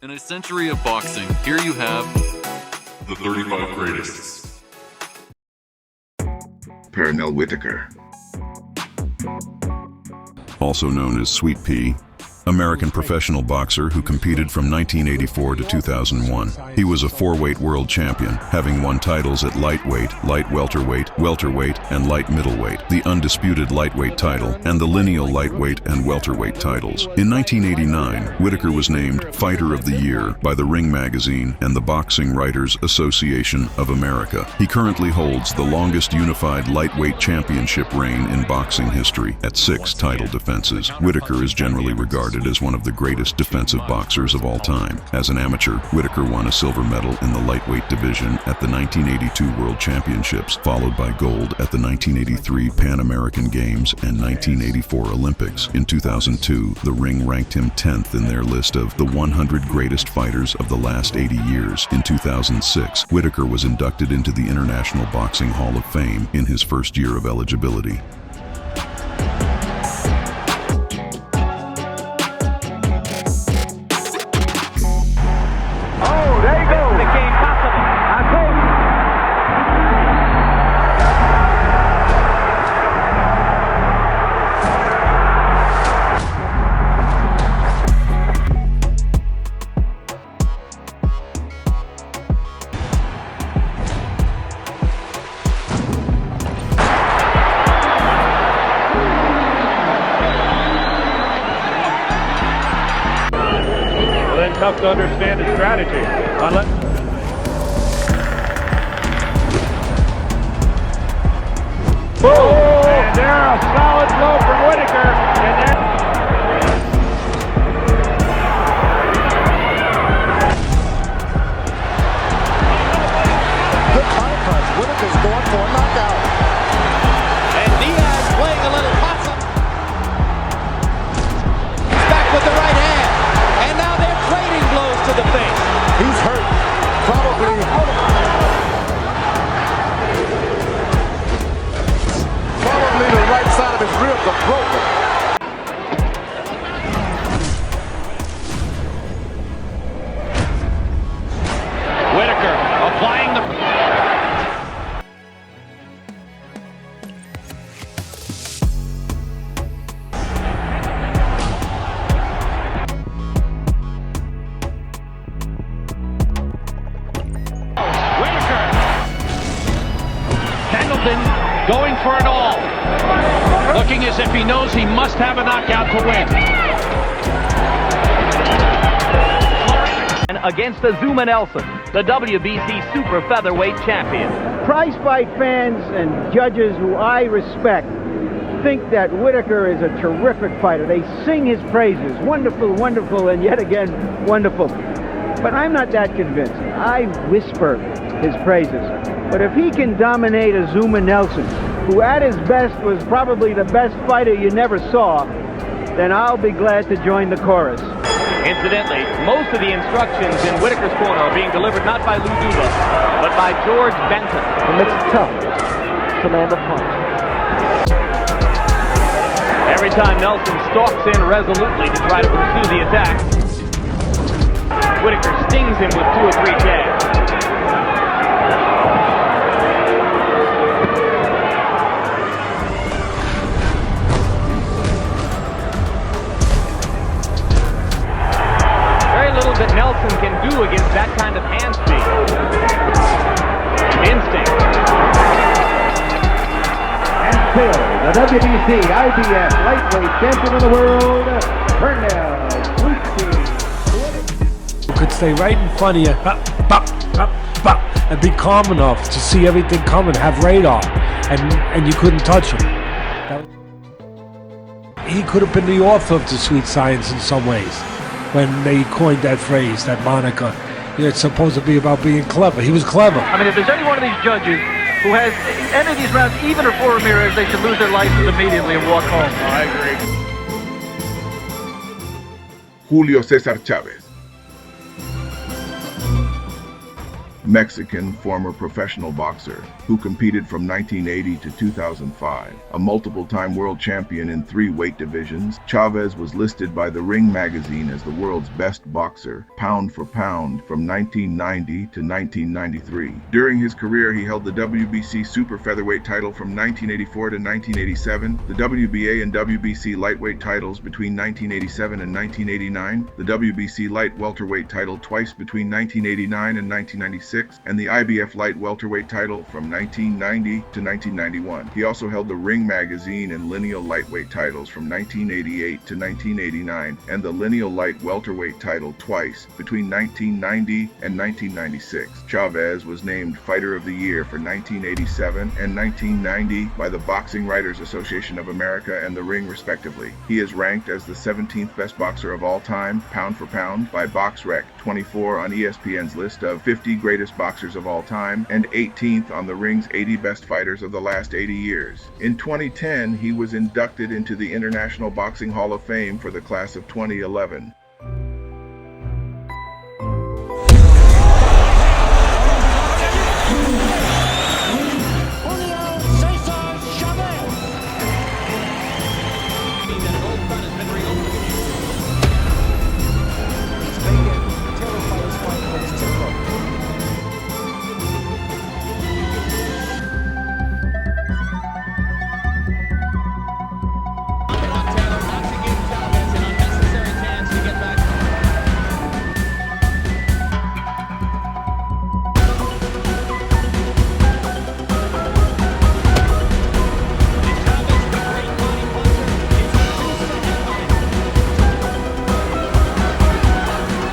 In a century of boxing, here you have the 35 greatest. Pernell Whitaker. Also known as Sweet Pea, American professional boxer who competed from 1984 to 2001. He was a four-weight world champion, having won titles at lightweight, light welterweight, welterweight, and light middleweight, the undisputed lightweight title, and the lineal lightweight and welterweight titles. In 1989, Whitaker was named Fighter of the Year by the Ring magazine and the Boxing Writers Association of America. He currently holds the longest unified lightweight championship reign in boxing history at 6 title defenses. Whitaker is generally regarded as one of the greatest defensive boxers of all time. As an amateur, Whitaker won a silver medal in the lightweight division at the 1982 World Championships, followed by gold at the 1983 Pan American Games and 1984 Olympics. In 2002, the Ring ranked him 10th in their list of the 100 greatest fighters of the last 80 years. In 2006, Whitaker was inducted into the International Boxing Hall of Fame in his first year of eligibility. Tough to understand his strategy. And there, a solid blow from Whitaker. And then good counter punch. Whitaker's going for a knockout. And Diaz playing a little possum. Back with the right hand. And now they're trading blows to the face. He's hurt. Probably the right side of his ribs are broken. Whitaker applying the... Going for it all. Looking as if he knows he must have a knockout to win. And against Azuma Nelson, the WBC super featherweight champion. Prize fight fans and judges who I respect think that Whitaker is a terrific fighter. They sing his praises. Wonderful, wonderful, and yet again, wonderful. But I'm not that convinced. I whisper his praises. But if he can dominate Azuma Nelson, who at his best was probably the best fighter you never saw, then I'll be glad to join the chorus. Incidentally, most of the instructions in Whitaker's corner are being delivered not by Lou Duva, but by George Benton. And it's tough to land a punch. Every time Nelson stalks in resolutely to try to pursue the attack, Whitaker stings him with 2 or 3 jabs. That Nelson can do against that kind of hand speed. Instinct. And still, the WBC IBF lightweight champion of the world, Pernell Whitaker. You could stay right in front of you, and be calm enough to see everything coming, have radar, and you couldn't touch him. He could have been the author of the sweet science in some ways. When they coined that phrase, that moniker, it's supposed to be about being clever. He was clever. I mean, if there's any one of these judges who has any of these rounds, even for Ramirez, they should lose their license immediately and walk home. I agree. Julio Cesar Chavez. Mexican former professional boxer who competed from 1980 to 2005. A multiple-time world champion in 3 weight divisions, Chavez was listed by the Ring magazine as the world's best boxer, pound for pound, from 1990 to 1993. During his career, he held the WBC super featherweight title from 1984 to 1987, the WBA and WBC lightweight titles between 1987 and 1989, the WBC light welterweight title twice between 1989 and 1996, and the IBF light welterweight title from 1990 to 1991. He also held the Ring magazine and lineal lightweight titles from 1988 to 1989, and the lineal light welterweight title twice between 1990 and 1996. Chavez was named Fighter of the Year for 1987 and 1990 by the Boxing Writers Association of America and the Ring, respectively. He is ranked as the 17th best boxer of all time, pound for pound, by BoxRec 24 on ESPN's list of 50 greatest boxers of all time, and 18th on the Ring's 80 best fighters of the last 80 years. In 2010, he was inducted into the International Boxing Hall of Fame for the class of 2011. Julio, Cesar, Chavez. That an old front has been reopened. He's making Taylor fighters fight for his tempo. Taylor not to give Chavez an unnecessary chance to get back.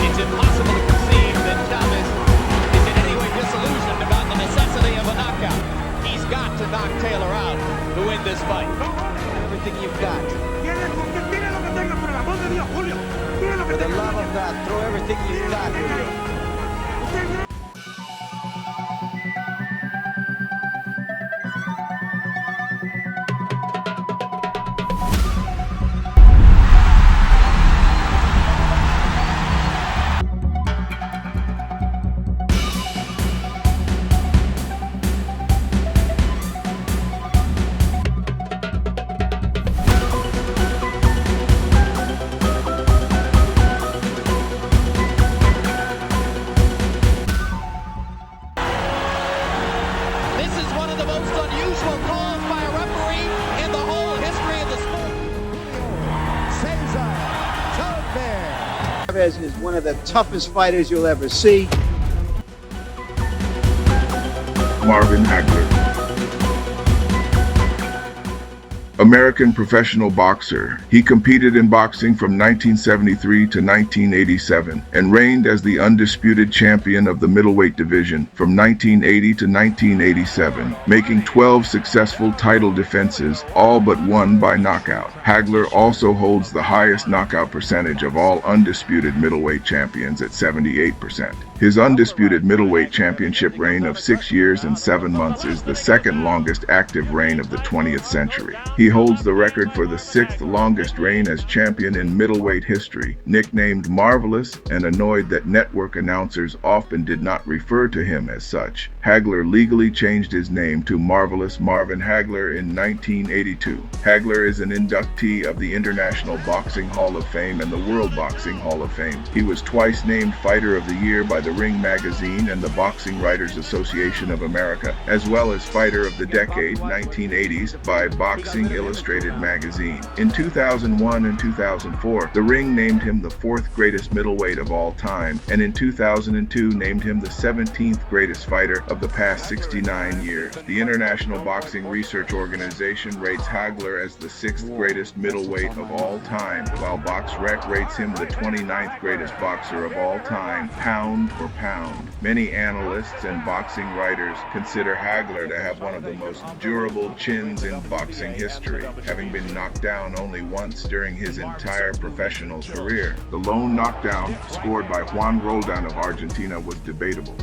It's impossible to conceive that Chavez is in any way disillusioned about the necessity of a knockout. He's got to knock Taylor out to win this fight. Everything you've got. For the love of God, throw everything you've got, Julio. This is one of the most unusual calls by a referee in the whole history of the sport. Cesar, Chavez. Chavez is one of the toughest fighters you'll ever see. Marvin Hagler. American professional boxer. He competed in boxing from 1973 to 1987 and reigned as the undisputed champion of the middleweight division from 1980 to 1987, making 12 successful title defenses, all but one by knockout. Hagler also holds the highest knockout percentage of all undisputed middleweight champions at 78%. His undisputed middleweight championship reign of 6 years and 7 months is the second longest active reign of the 20th century. He holds the record for the 6th longest reign as champion in middleweight history. Nicknamed Marvelous and annoyed that network announcers often did not refer to him as such, Hagler legally changed his name to Marvelous Marvin Hagler in 1982. Hagler is an inductee of the International Boxing Hall of Fame and the World Boxing Hall of Fame. He was twice named Fighter of the Year by the Ring magazine and the Boxing Writers Association of America, as well as Fighter of the Decade 1980s by Boxing Illustrated magazine. In 2001 and 2004, the Ring named him the 4th greatest middleweight of all time, and in 2002 named him the 17th greatest fighter of the past 69 years. The International Boxing Research Organization rates Hagler as the 6th greatest middleweight of all time, while BoxRec rates him the 29th greatest boxer of all time, pound for pound. Many analysts and boxing writers consider Hagler to have one of the most durable chins in boxing history, having been knocked down only once during his entire professional career. The lone knockdown, scored by Juan Roldan of Argentina, was debatable.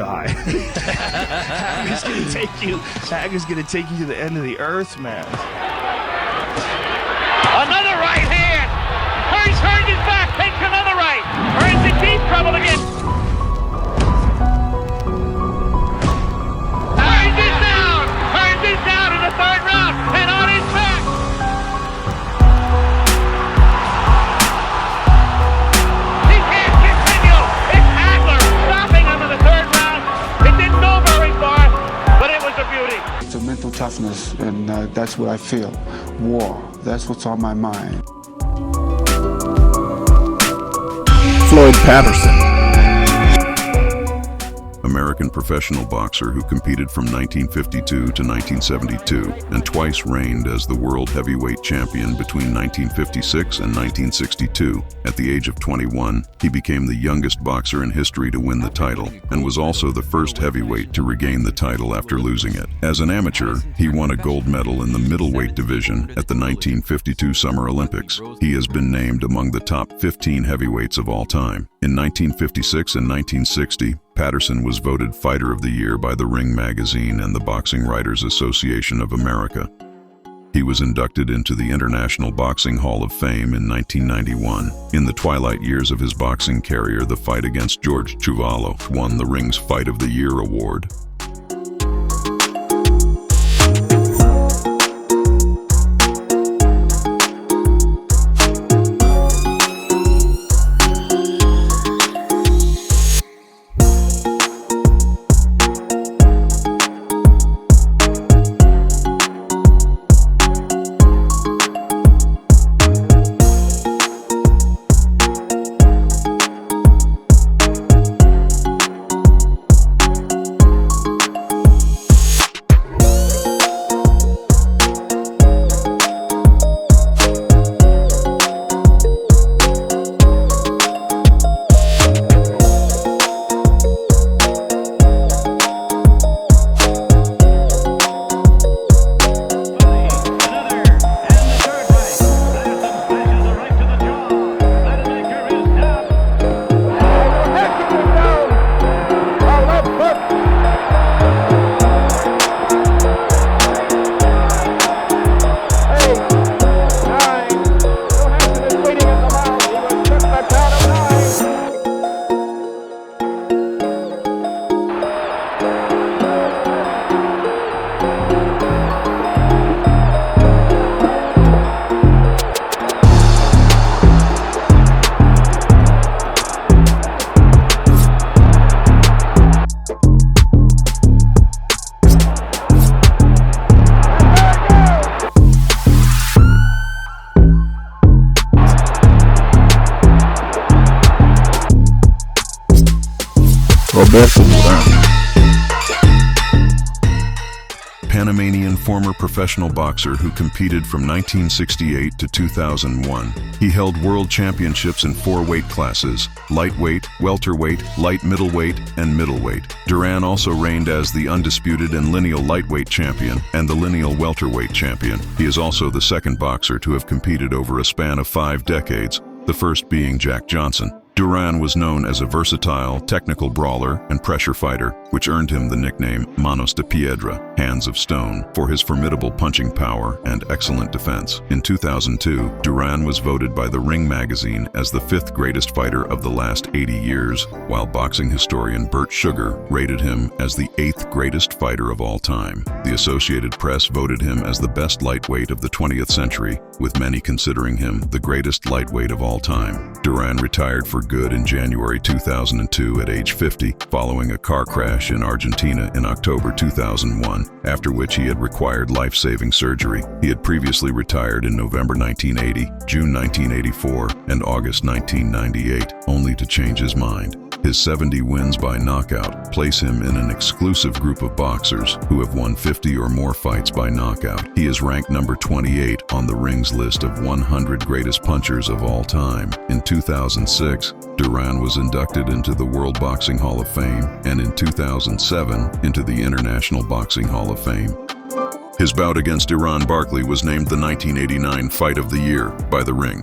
die. Hagler's gonna take you to the end of the earth, man. Another right hand. Hearns is back, takes another right. Hearns in deep trouble again. Hearns is down. Hearns is down in the third round and on his back. He can't continue. It's Hagler stopping him in the third round. It didn't go very far, but it was a beauty. It's a mental toughness, and that's what I feel. War. That's what's on my mind. Floyd Patterson, American professional boxer who competed from 1952 to 1972 and twice reigned as the world heavyweight champion between 1956 and 1962. At the age of 21, he became the youngest boxer in history to win the title and was also the first heavyweight to regain the title after losing it. As an amateur, he won a gold medal in the middleweight division at the 1952 Summer Olympics. He has been named among the top 15 heavyweights of all time. In 1956 and 1960, Patterson was voted Fighter of the Year by the Ring magazine and the Boxing Writers Association of America. He was inducted into the International Boxing Hall of Fame in 1991. In the twilight years of his boxing career, the fight against George Chuvalo won the Ring's Fight of the Year award. Roberto Duran, Panamanian former professional boxer who competed from 1968 to 2001. He held world championships in 4 weight classes: lightweight, welterweight, light middleweight, and middleweight. Duran also reigned as the undisputed and lineal lightweight champion and the lineal welterweight champion. He is also the second boxer to have competed over a span of 5 decades, the first being Jack Johnson. Duran was known as a versatile, technical brawler and pressure fighter, which earned him the nickname Manos de Piedra, Hands of Stone, for his formidable punching power and excellent defense. In 2002, Duran was voted by the Ring magazine as the 5th greatest fighter of the last 80 years, while boxing historian Bert Sugar rated him as the 8th greatest fighter of all time. The Associated Press voted him as the best lightweight of the 20th century, with many considering him the greatest lightweight of all time. Duran retired for good in January 2002 at age 50, following a car crash in Argentina in October 2001, after which he had required life-saving surgery. He had previously retired in November 1980, June 1984, and August 1998, only to change his mind. His 70 wins by knockout place him in an exclusive group of boxers who have won 50 or more fights by knockout. He is ranked number 28 on the Ring's list of 100 greatest punchers of all time. In 2006, Duran was inducted into the World Boxing Hall of Fame, and in 2007, into the International Boxing Hall of Fame. His bout against Iran Barkley was named the 1989 Fight of the Year by the Ring.